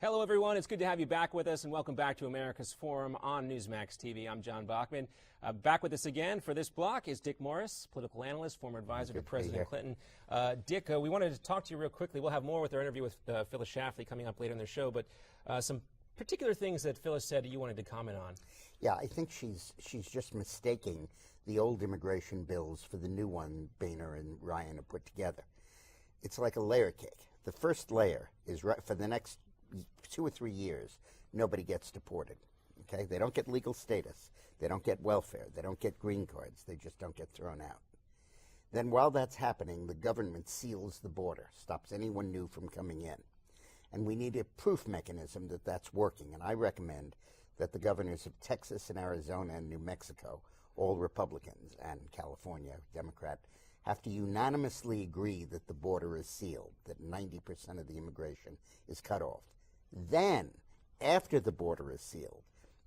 Hello, everyone. It's good to have you back with us, and welcome back to America's Forum on Newsmax TV. I'm John Bachman. Back with us again for this block is Dick Morris, political analyst, former advisor to President Clinton. Dick, we wanted to talk to you real quickly. We'll have more with our interview with Phyllis Schlafly coming up later in the show, but some particular things that Phyllis said you wanted to comment on. Yeah, I think she's just mistaking the old immigration bills for the new one Boehner and Ryan have put together. It's like a layer cake. The first layer is right for the next 2 or 3 years, nobody gets deported. Okay, they don't get legal status, they don't get welfare, they don't get green cards, they just don't get thrown out. Then while that's happening, the government seals the border, stops anyone new from coming in. And we need a proof mechanism that that's working. And I recommend that the governors of Texas and Arizona and New Mexico, all Republicans, and California, Democrat, have to unanimously agree that the border is sealed, that 90% of the immigration is cut off. Then, after the border is sealed,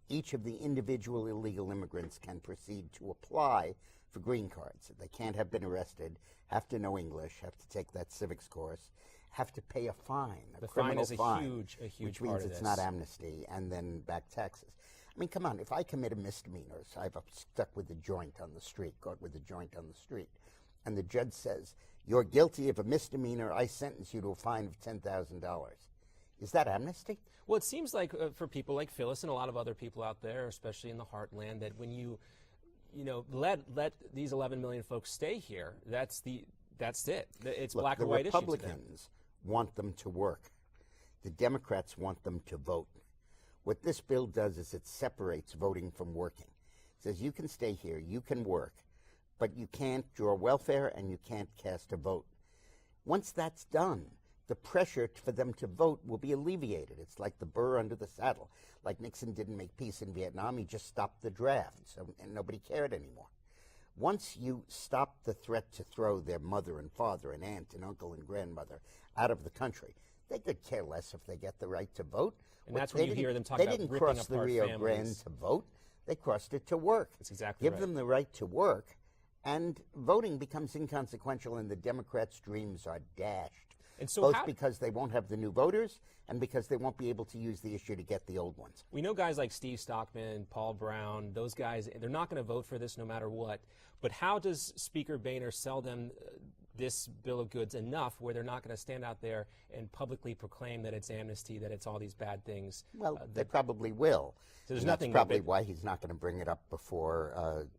each of the individual illegal immigrants can proceed to apply for green cards. They can't have been arrested, have to know English, have to take that civics course, have to pay a fine, a criminal fine, huge which part means of it's this. not amnesty, and then back taxes. I mean, come on, if I commit a misdemeanor, so I'm stuck with a joint on the street, caught with a joint on the street, and the judge says, you're guilty of a misdemeanor, I sentence you to a fine of $10,000. Is that amnesty? Well, it seems like for people like Phyllis and a lot of other people out there, especially in the heartland, that when you let these 11 million folks stay here, that's it. It's Look, black or white issue to them. The Republicans want them to work. The Democrats want them to vote. What this bill does is it separates voting from working. It says you can stay here, you can work, but you can't draw welfare and you can't cast a vote. Once that's done, the pressure for them to vote will be alleviated. It's like the burr under the saddle. Like Nixon didn't make peace in Vietnam, he just stopped the draft, and nobody cared anymore. Once you stop the threat to throw their mother and father and aunt and uncle and grandmother out of the country, they could care less if they get the right to vote. And that's when you hear them talk about ripping apart families. They didn't cross the Rio Grande to vote. They crossed it to work. That's exactly right. Give them the right to work, and voting becomes inconsequential, and the Democrats' dreams are dashed. And so both because they won't have the new voters and because they won't be able to use the issue to get the old ones. We know guys like Steve Stockman, Paul Brown, those guys, they're not going to vote for this no matter what. But how does Speaker Boehner sell them this bill of goods enough where they're not going to stand out there and publicly proclaim that it's amnesty, that it's all these bad things? Well, they probably will. So there's that's probably why he's not going to bring it up before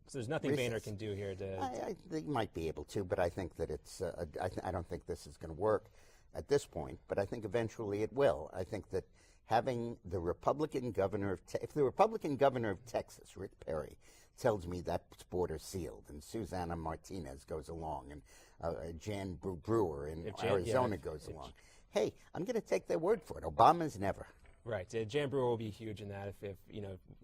So there's nothing Boehner can do here to... I think he might be able to, but I think that it's... I don't think this is going to work at this point, but I think eventually it will. I think that having the Republican governor of if the Republican governor of Texas, Rick Perry, tells me that border's sealed, and Susana Martinez goes along, and Jan Brewer in Arizona goes along, hey, I'm going to take their word for it. Obama's never. Right. Jan Brewer will be huge in that if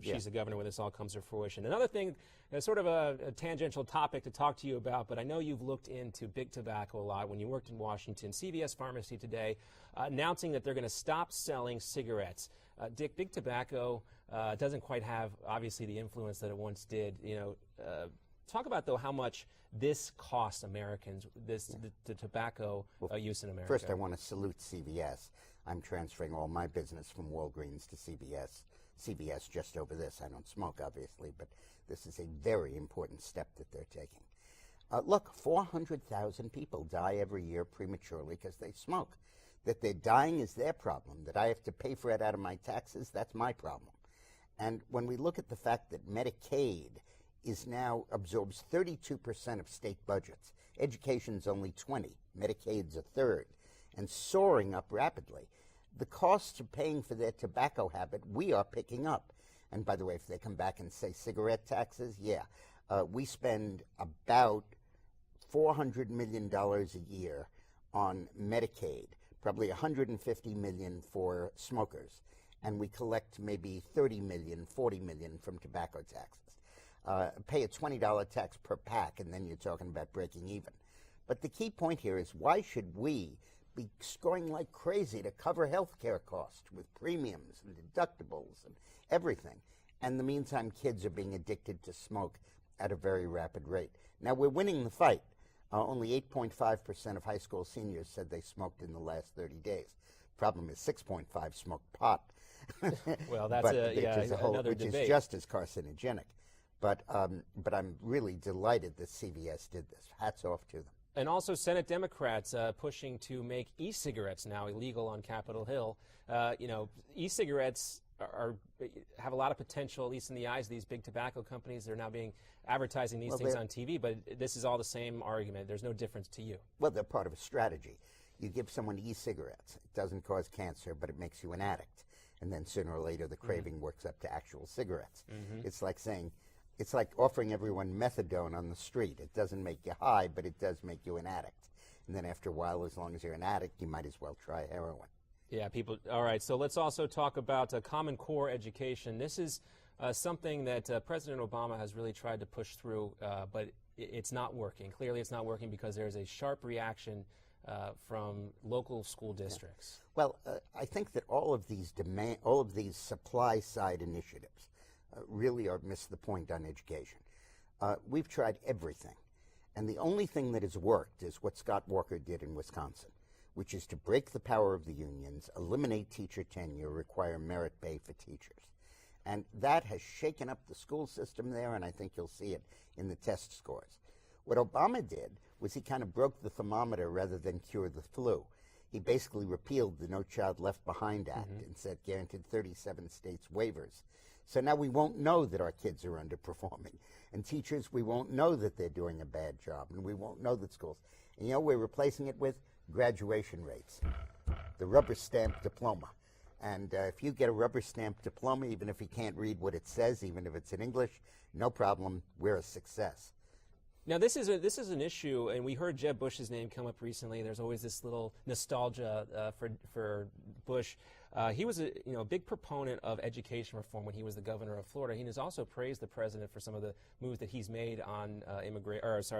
she's the governor when this all comes to fruition. Another thing, sort of a tangential topic to talk to you about, but I know you've looked into big tobacco a lot when you worked in Washington. CVS Pharmacy today announcing that they're going to stop selling cigarettes. Dick, big tobacco doesn't quite have, obviously, the influence that it once did. Talk about, though, how much this costs Americans, the tobacco use in America. First, I want to salute CVS. I'm transferring all my business from Walgreens to CVS. CVS just over this. I don't smoke, obviously, but this is a very important step that they're taking. Look, 400,000 people die every year prematurely because they smoke. That they're dying is their problem. That I have to pay for it out of my taxes, that's my problem. And when we look at the fact that Medicaid absorbs 32% of state budgets, education's only 20%, Medicaid's a third, and soaring up rapidly. The costs of paying for their tobacco habit, we are picking up. And by the way, if they come back and say cigarette taxes, we spend about $400 million a year on Medicaid, probably $150 million for smokers, and we collect maybe $30 million, $40 million from tobacco taxes. Pay a $20 tax per pack, and then you're talking about breaking even. But the key point here is, why should we be scoring like crazy to cover health care costs with premiums and deductibles and everything? And in the meantime, kids are being addicted to smoke at a very rapid rate. Now, we're winning the fight. Only 8.5% of high school seniors said they smoked in the last 30 days. problem is 6.5 smoke pot. Well, that's but another which debate. is just as carcinogenic. But I'm really delighted that CVS did this. Hats off to them. And also Senate Democrats pushing to make e-cigarettes now illegal on Capitol Hill. E-cigarettes have a lot of potential, at least in the eyes of these big tobacco companies. They're now advertising these things on TV, but this is all the same argument. There's no difference to you. Well, they're part of a strategy. You give someone e-cigarettes. It doesn't cause cancer, but it makes you an addict. And then sooner or later, the craving works up to actual cigarettes. It's like offering everyone methadone on the street. It doesn't make you high, but it does make you an addict. And then after a while, as long as you're an addict, you might as well try heroin. Yeah, people. All right, so let's also talk about Common Core education. This is something that President Obama has really tried to push through, but it's not working. Clearly, it's not working because there's a sharp reaction from local school districts. Yeah. Well, I think that all of these supply-side initiatives really miss the point on education. We've tried everything, and the only thing that has worked is what Scott Walker did in Wisconsin, which is to break the power of the unions, eliminate teacher tenure, require merit pay for teachers. And that has shaken up the school system there, and I think you'll see it in the test scores. What Obama did was he kind of broke the thermometer rather than cure the flu. He basically repealed the No Child Left Behind Act and said granted 37 states waivers. So now we won't know that our kids are underperforming. And teachers, we won't know that they're doing a bad job, and we won't know that schools. And you know we're replacing it with? Graduation rates, the rubber stamp diploma. And if you get a rubber stamp diploma, even if you can't read what it says, even if it's in English, no problem, we're a success. Now this is an issue, and we heard Jeb Bush's name come up recently. There's always this little nostalgia for Bush. He was a big proponent of education reform when he was the governor of Florida. He has also praised the president for some of the moves that he's made on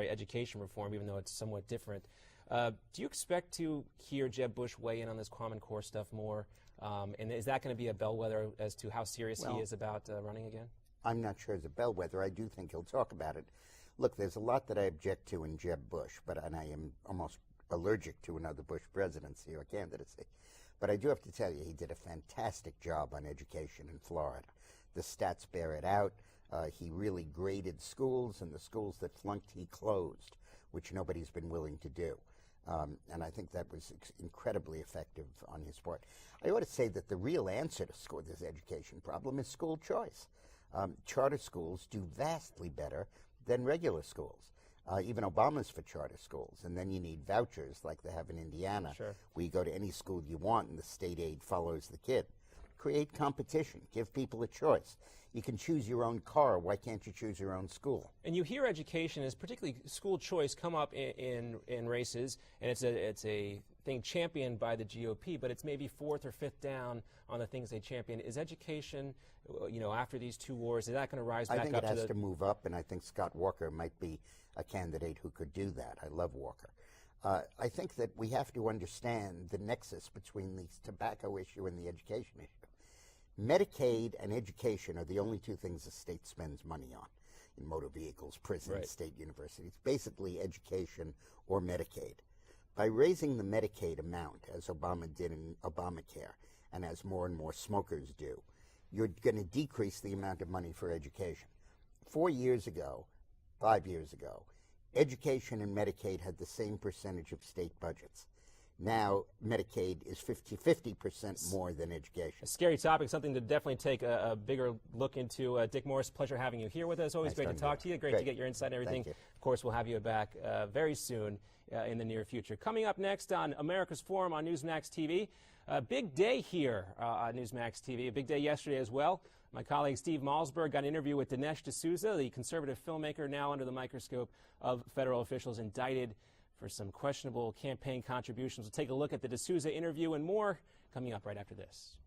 education reform, even though it's somewhat different. Do you expect to hear Jeb Bush weigh in on this Common Core stuff more? And is that going to be a bellwether as to how serious he is about running again? I'm not sure it's a bellwether. I do think he'll talk about it. Look, there's a lot that I object to in Jeb Bush, and I am almost allergic to another Bush presidency or candidacy. But I do have to tell you, he did a fantastic job on education in Florida. The stats bear it out. He really graded schools, and the schools that flunked, he closed, which nobody's been willing to do. And I think that was incredibly effective on his part. I ought to say that the real answer to this education problem is school choice. Charter schools do vastly better than regular schools. Even Obama's for charter schools. And then you need vouchers like they have in Indiana, where you go to any school you want and the state aid follows the kid. Create competition. Give people a choice. You can choose your own car. Why can't you choose your own school? And you hear education, as particularly school choice, come up in races, and it's a thing championed by the GOP, but it's maybe fourth or fifth down on the things they champion. Is education, after these two wars, is that going to rise back up? I think it has to move up, and I think Scott Walker might be a candidate who could do that. I love Walker. I think that we have to understand the nexus between the tobacco issue and the education issue. Medicaid and education are the only two things the state spends money on in motor vehicles, prisons, state universities. Basically education or Medicaid. By raising the Medicaid amount, as Obama did in Obamacare, and as more and more smokers do, you're going to decrease the amount of money for education. 5 years ago, education and Medicaid had the same percentage of state budgets. Now, Medicaid is 50% more than education. A scary topic, something to definitely take a bigger look into. Dick Morris, pleasure having you here with us. Always great to talk to you. Great to get your insight and everything. Of course, we'll have you back very soon in the near future. Coming up next on America's Forum on Newsmax TV, a big day here on Newsmax TV, a big day yesterday as well. My colleague Steve Malzberg got an interview with Dinesh D'Souza, the conservative filmmaker now under the microscope of federal officials indicted for some questionable campaign contributions. We'll take a look at the D'Souza interview and more coming up right after this.